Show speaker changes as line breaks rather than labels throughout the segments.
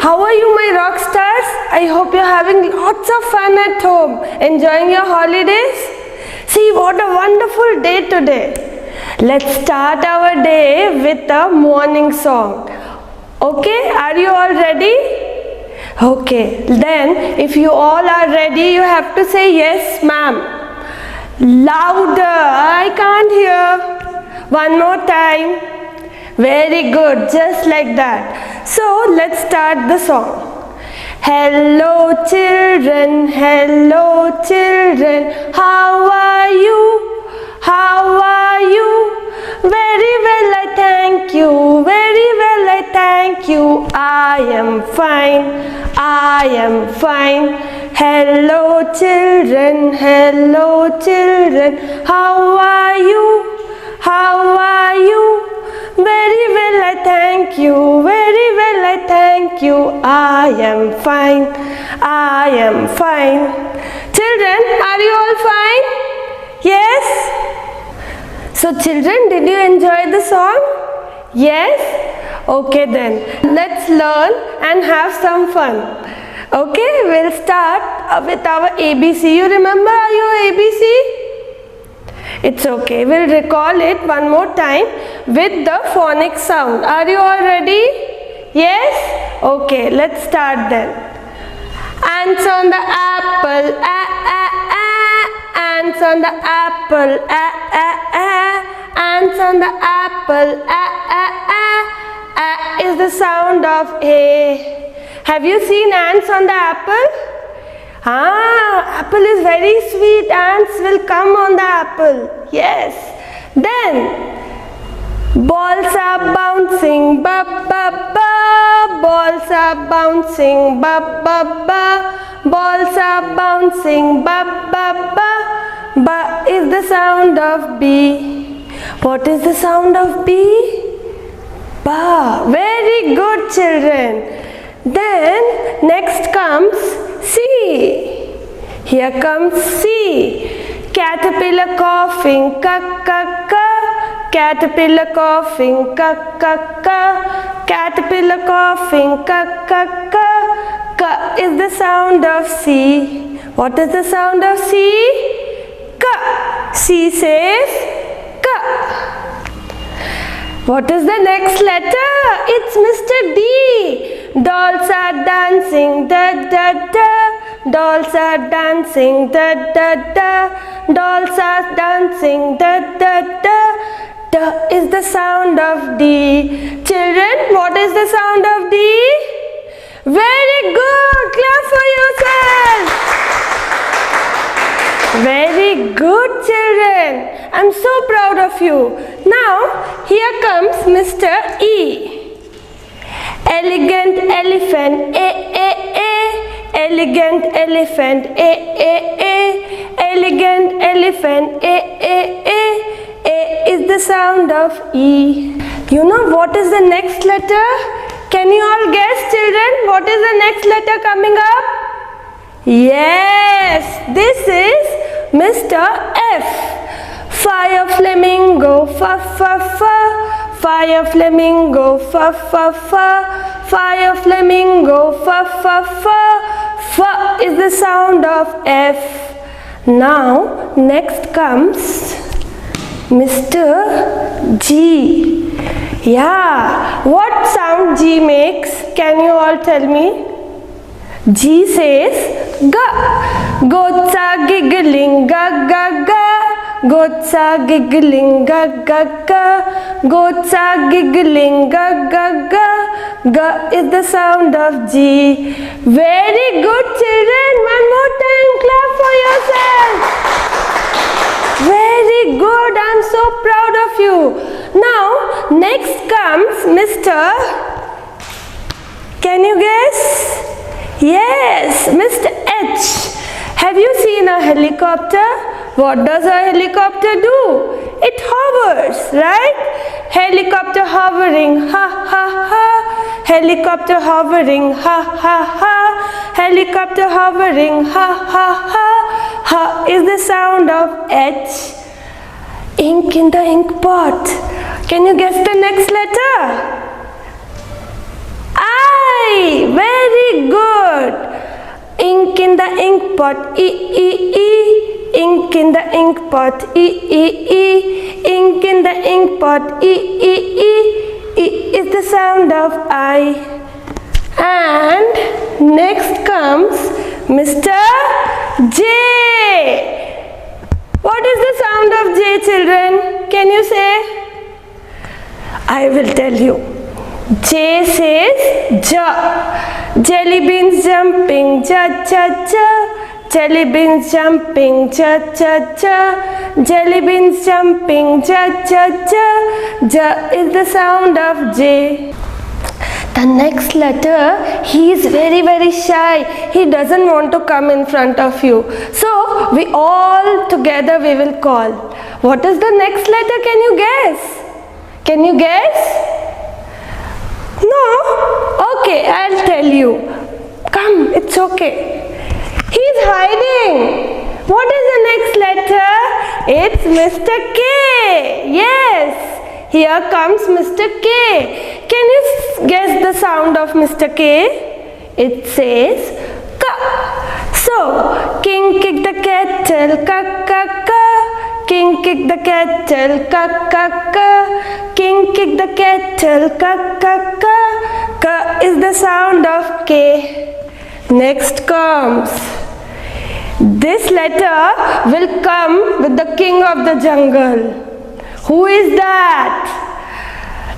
How are you, my rock stars? I hope you're having lots of fun at home, enjoying your holidays. See, what a wonderful day today. Let's start our day with a morning song. Okay, are you all ready? Okay, then if you all are ready, you have to say yes, ma'am. Louder, I can't hear. One more time. Very good, just like that. So let's start the song. Hello children, how are you? How are you? Very well, I thank you. Very well, I thank you. I am fine. I am fine. Hello children, how are you? How are you? Very well, I thank you. Very well, I thank you. I am fine. I am fine. Children, are you all fine? Yes? So children, did you enjoy the song? Yes? Okay then. Let's learn and have some fun. Okay, we'll start with our ABC. You remember your ABC? It's okay. We'll recall it one more time with the phonic sound. Are you all ready? Yes? Okay, let's start then. Ants on the apple, ants on the apple, ants on the apple, is the sound of A. Have you seen ants on the apple? Apple is very sweet. Ants will come on the apple. Yes. Then balls are bouncing, ba ba ba. Balls are bouncing, ba ba ba. Balls are bouncing, ba ba ba. Ba is the sound of B. What is the sound of B? Ba. Very good, children. Then next comes C. Here comes C. Caterpillar coughing, ka ka ka. Caterpillar coughing, ka ka ka. Caterpillar coughing, ka ka ka. Ka is the sound of C. What is the sound of C? Ka. C says ka. What is the next letter? It's Mr. D. Dolls are dancing, da da da. Dolls are dancing, da da da. Dolls are dancing, da da da. Da is the sound of D. Children, what is the sound of D? Very good. Clap for yourself. Very good, children. I'm so proud of you. Now, here comes Mr. E. Elegant elephant, A. Elegant elephant, A. Elegant elephant, A. A is the sound of E. You know what is the next letter? Can you all guess, children? What is the next letter coming up? Yes, this is Mr. F. Fire flamingo, fa fa fa. Fire flamingo, fa fa fa. Fire flamingo, fa fa fa. Fa is the sound of F. Now next comes Mr. G. Yeah, what sound G makes? Can you all tell me? G says ga. Goats are giggling, ga ga ga. Goats are giggling, ga ga ga. Goats are giggling, ga ga ga. Ga is the sound of G. Very good, children. One more time, clap for yourself. Very good. I'm so proud of you. Now, next comes Mr. Can you guess? Yes, Mr. H. Have you seen a helicopter? What does a helicopter do? It hovers, right? Helicopter hovering, ha ha ha. Helicopter hovering, ha ha ha. Helicopter hovering, ha ha ha. Ha is the sound of H. Ink in the ink pot. Can you guess the next letter? I. Very Very good. Ink in the ink pot, E, E, E. Ink in the ink pot, E, E, E. Ink in the ink pot, E, E, E. E is the sound of I. And next comes Mr. J. What is the sound of J, children? Can you say? I will tell you. J says ja. Jelly beans jumping, ja, ja, ja. Jelly beans jumping, ja, ja, ja. Jelly beans jumping, ja, ja, ja. Ja is the sound of J. The next letter, he is very, very shy. He doesn't want to come in front of you. So, we all together we will call. What is the next letter? Can you guess? Can you guess? No? Okay, I'll tell you. Come, it's okay. He's hiding. What is the next letter? It's Mr. K. Yes. Here comes Mr. K. Can you guess the sound of Mr. K? It says K. So, king kick the kettle, ka ka ka. King kick the kettle, ka ka ka. King kick the kettle, ka ka ka. Ka is the sound of K. Next comes. This letter will come with the king of the jungle. Who is that?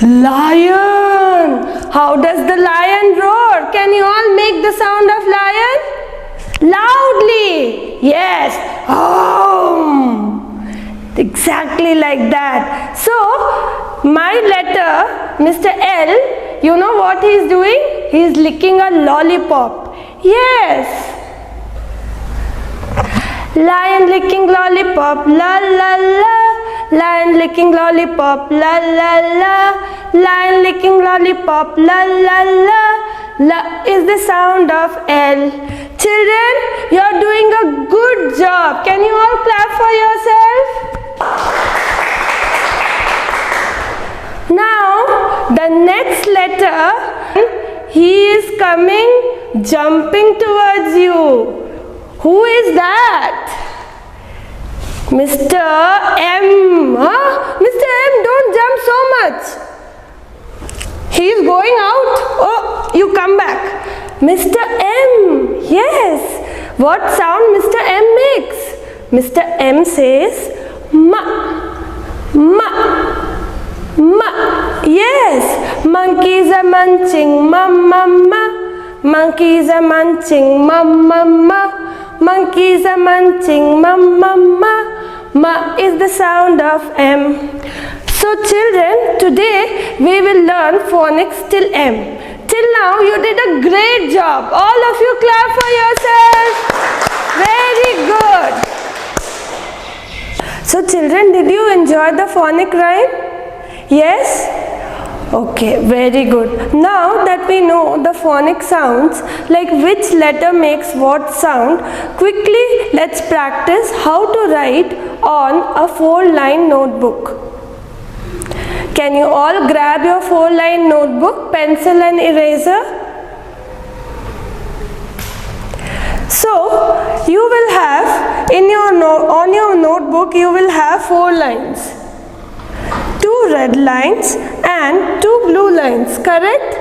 Lion. How does the lion roar? Can you all make the sound of lion? Loudly. Yes. Exactly like that. So, my letter, Mr. L, you know what he is doing? He is licking a lollipop. Yes. Lion licking lollipop, la la la. Lion licking lollipop, la la la. Lion licking lollipop, la la la. La is the sound of L. Children, you are doing a good job. Can you all clap for yourself? Now, the next letter, he is coming, jumping towards you. Who is that? Mr. M. Huh? Mr. M, don't jump so much. He is going out. Oh, you come back. Mr. M. Yes. What sound Mr. M makes? Mr. M says ma. Ma. Ma. Yes. Monkeys are munching. Ma, ma, ma. Monkeys are munching. Ma, ma, ma. Monkeys are munching, ma, ma, ma. Ma is the sound of M. So children, today we will learn phonics till M. Till now you did a great job. All of you clap for yourselves. Very good. So children, did you enjoy the phonic rhyme? Yes? Okay, very good. Now that we know the phonic sounds, like which letter makes what sound, quickly let's practice how to write on a 4-line notebook. Can you all grab your 4-line notebook, pencil and eraser? So, you will have on your notebook you will have 4 lines. 2 red lines and 2 blue lines, correct?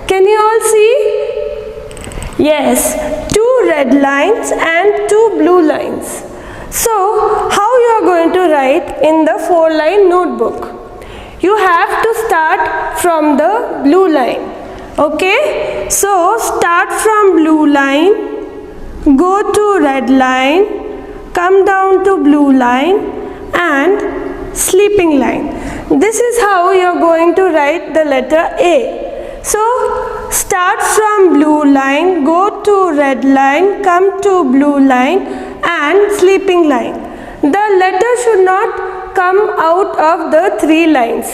Can you all see? Yes, 2 red lines and 2 blue lines. So, how you are going to write in the 4-line notebook? You have to start from the blue line. Okay? So, start from blue line, go to red line, come down to blue line and sleeping line. This is how you are going to write the letter A. So, start from blue line, go to red line, come to blue line and sleeping line. The letter should not come out of the 3 lines.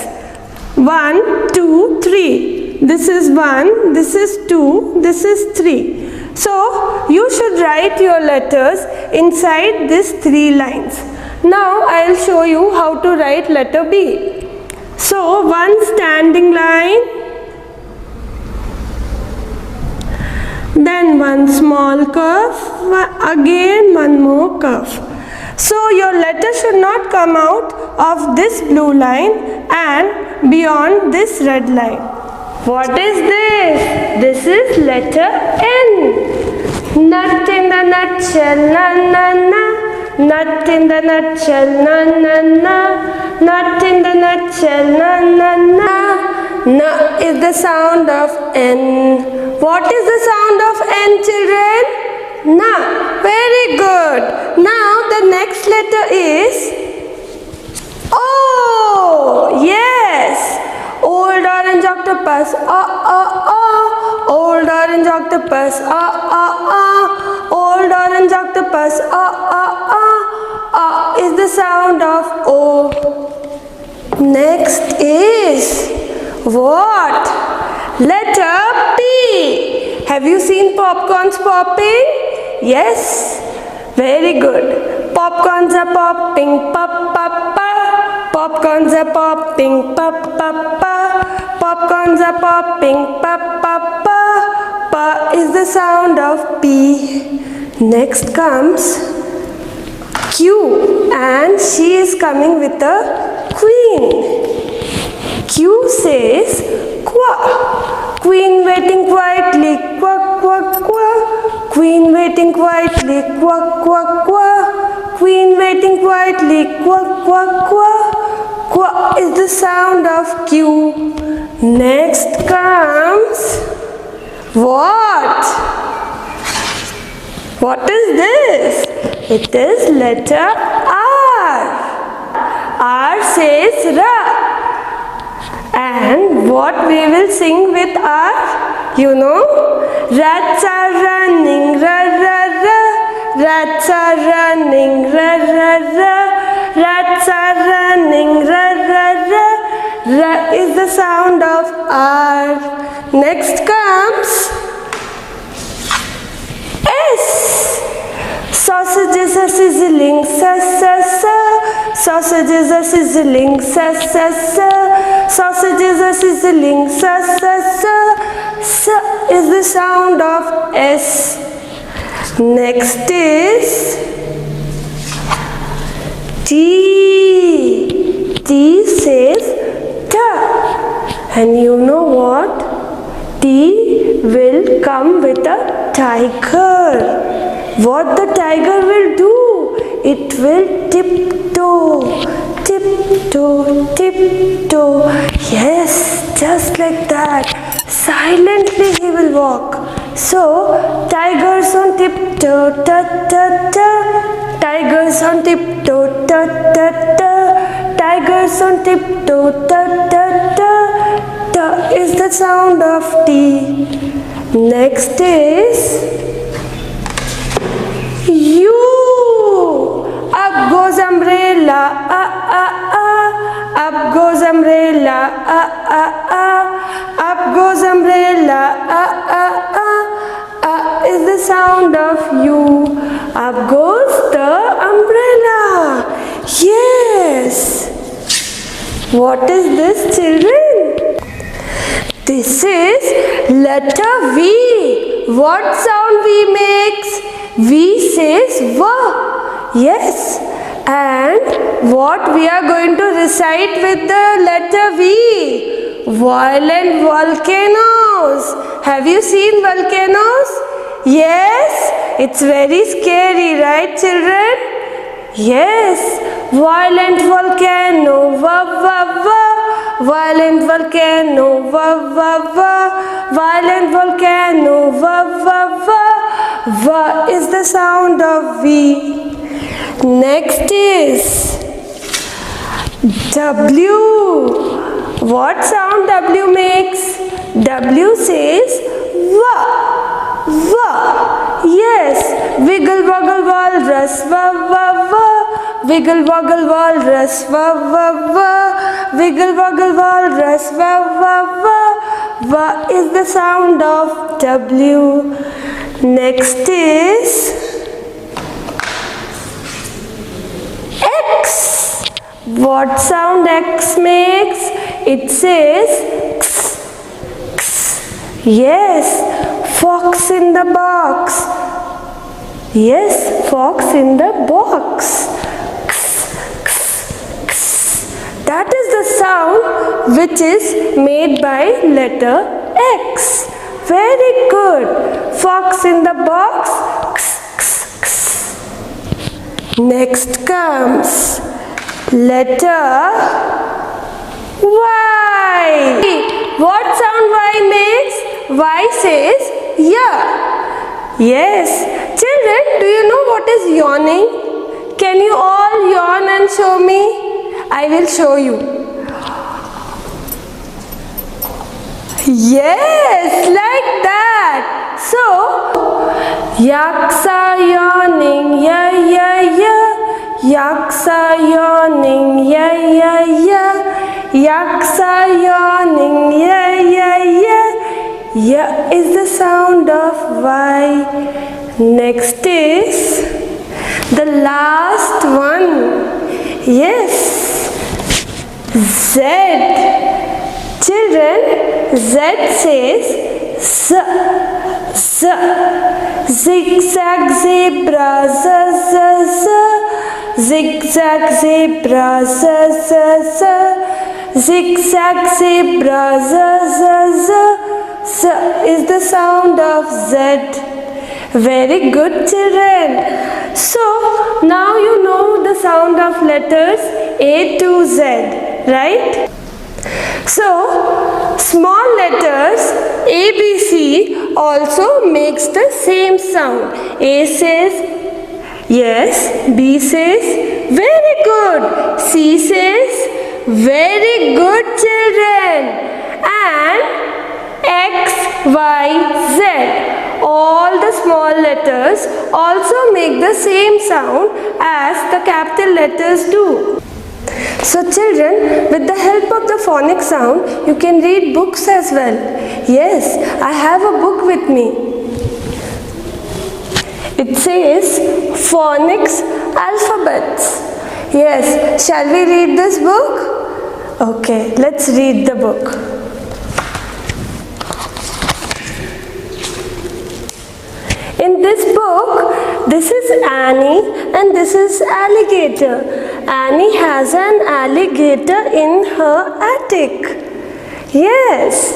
1, 2, 3. This is 1, this is 2, this is 3. So, you should write your letters inside these 3 lines. Now, I will show you how to write letter B. So, 1 standing line, then one small curve, again one more curve. So your letter should not come out of this blue line and beyond this red line. What is this? This is letter N. Nut in the nutshell, na na na. Nut in the nutshell, na na na. Nut in the nutshell, na na na. Na is the sound of N. What is the sound of N, children? Na. Very good. Now the next letter is O. Yes. Old orange octopus. Old orange octopus. Old orange octopus. Is the sound of O. Next is what? Letter P. Have you seen popcorns popping? Yes. Very good. Popcorns are popping, pop, pop, pop. Popcorns are popping, pop, pop, pop. Popcorns are popping, pop, pop, pop. Pa is the sound of P. Next comes Q, and she is coming with a queen. Q says qua. Queen waiting quietly, quack, quack, quack. Queen waiting quietly, quack, quack, quack. Queen waiting quietly, quack, quack, quack. Qua is the sound of Q. Next comes what? What is this? It is letter R. R says Ra. And what we will sing with R? You know? Rats are running, ra ra ra. Rats are running, ra ra ra. Rats are running, ra ra ra. Ra is the sound of R. Next comes S. Sausages are sizzling, sa sa sa. Sausages are sizzling, sa sa sa. Sausages are sizzling, sa sa sa. Sa is the sound of S. Next is T. T says ta. And you know what? T will come with a tiger. What the tiger will do? It will tiptoe, tiptoe, tiptoe. Yes, just like that. Silently he will walk. So, tigers on tiptoe, ta ta ta. Tigers on tiptoe, ta ta ta. Tigers on tiptoe, ta ta ta. Ta is the sound of T. Next is U. Up goes umbrella, up goes umbrella, up goes umbrella, is the sound of U. Up goes the umbrella. Yes. What is this, children? This is letter V. What sound V makes? V says va. Yes. And what we are going to recite with the letter V? Violent volcanoes. Have you seen volcanoes? Yes. It's very scary, right, children? Yes. Violent volcano, va va va. Violent volcano, va va va. Violent volcano, va va va. Va is the sound of V. Next is W. What sound W makes? W says va. Va. Yes. Wiggle woggle walrus, va va va. Wiggle woggle walrus, va va va. Wiggle woggle walrus, va va va. Va is the sound of W. Next is X. What sound X makes? It says X, X. Yes. Fox in the box. Yes, fox in the box. That is the sound which is made by letter X. Very good. Fox in the box. Next comes letter Y. What sound Y makes? Y says yeah. Yes. Children, do you know what is yawning? Can you all yawn and show me? I will show you. Yes, like that. So, yaks are yawning, yeah, yeah, yeah. Yaks are yawning, yeah, yeah, yeah. Yaks are yawning, yeah, yeah, yeah. Yeah is the sound of Y. Next is the last one. Yes, Z. Children, Z says Z. Z. Zigzag zebra, Z, Z, Z. Zigzag zebra, Z, Z, Z. Zigzag zebra, Z, Z, Z. Z is the sound of Z. Very good, children. So, now you know the sound of letters A to Z, right? So, small letters A, B, C also makes the same sound. A says yes, B says very good, C says very good, children, and X, Y, Z. All the small letters also make the same sound as the capital letters do. So children, with the help of the phonic sound, you can read books as well. Yes, I have a book with me. It says Phonics Alphabets. Yes, shall we read this book? Okay, let's read the book. In this book, this is Annie and this is alligator. Annie has an alligator in her attic. Yes.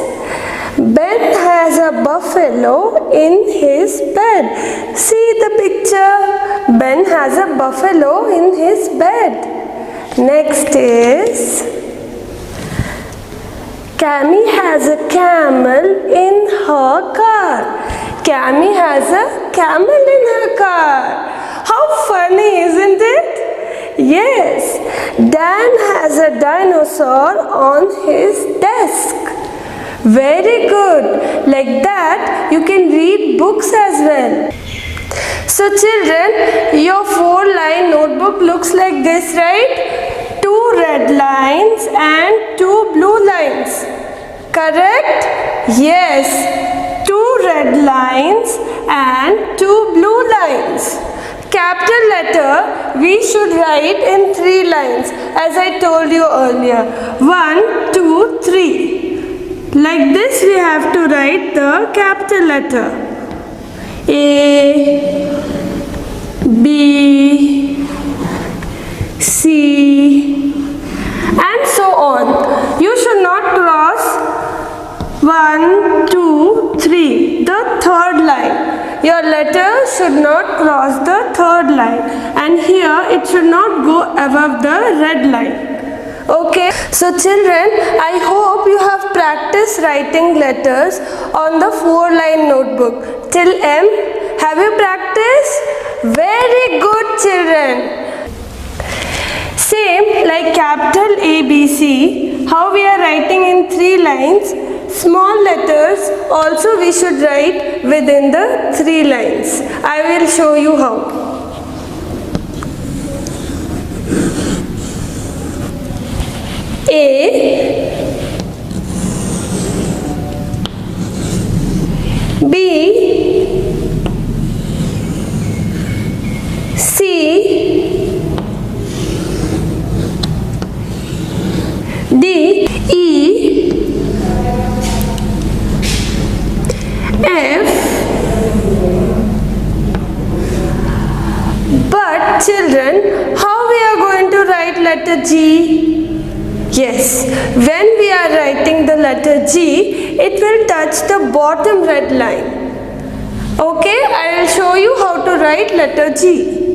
Ben has a buffalo in his bed. See the picture. Ben has a buffalo in his bed. Next is Cammy has a camel in her car. Cammy has a camel in her car. How funny, isn't it? Yes. Dan has a dinosaur on his desk. Very good. Like that, you can read books as well. So children, your 4-line notebook looks like this, right? 2 red lines and 2 blue lines. Correct? Yes. 2 red lines and 2 blue lines. Capital letter we should write in 3 lines as I told you earlier. 1, 2, 3. Like this we have to write the capital letter. A, B, C, and so on. You should not cross 1, 2, 3, the third line. Your letter should not cross the third line, and here it should not go above the red line. Okay, so children, I hope you have practiced writing letters on the 4-line notebook. Till M, have you practiced? Very good, children. Same like capital A, B, C, how we are writing in 3 lines, small letters also we should write within the 3 lines. I will show you how. A, B, C, D, E, F, G? Yes, when we are writing the letter G, it will touch the bottom red line. Okay, I will show you how to write letter G.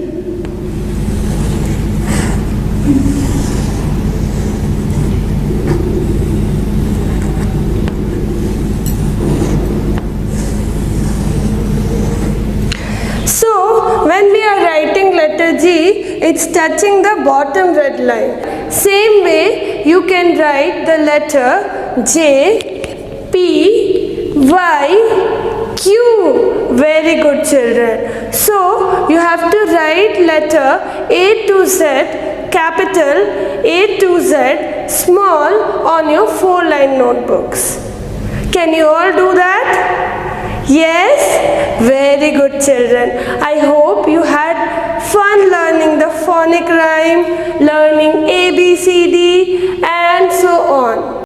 So, when we are writing letter G, it's touching the bottom red line. Same way, you can write the letter J, P, Y, Q. Very good, children. So, you have to write letter A to Z, capital A to Z, small on your 4-line notebooks. Can you all do that? Yes? Very good, children. I hope you had fun learning the phonic rhyme, learning A, B, C, D and so on.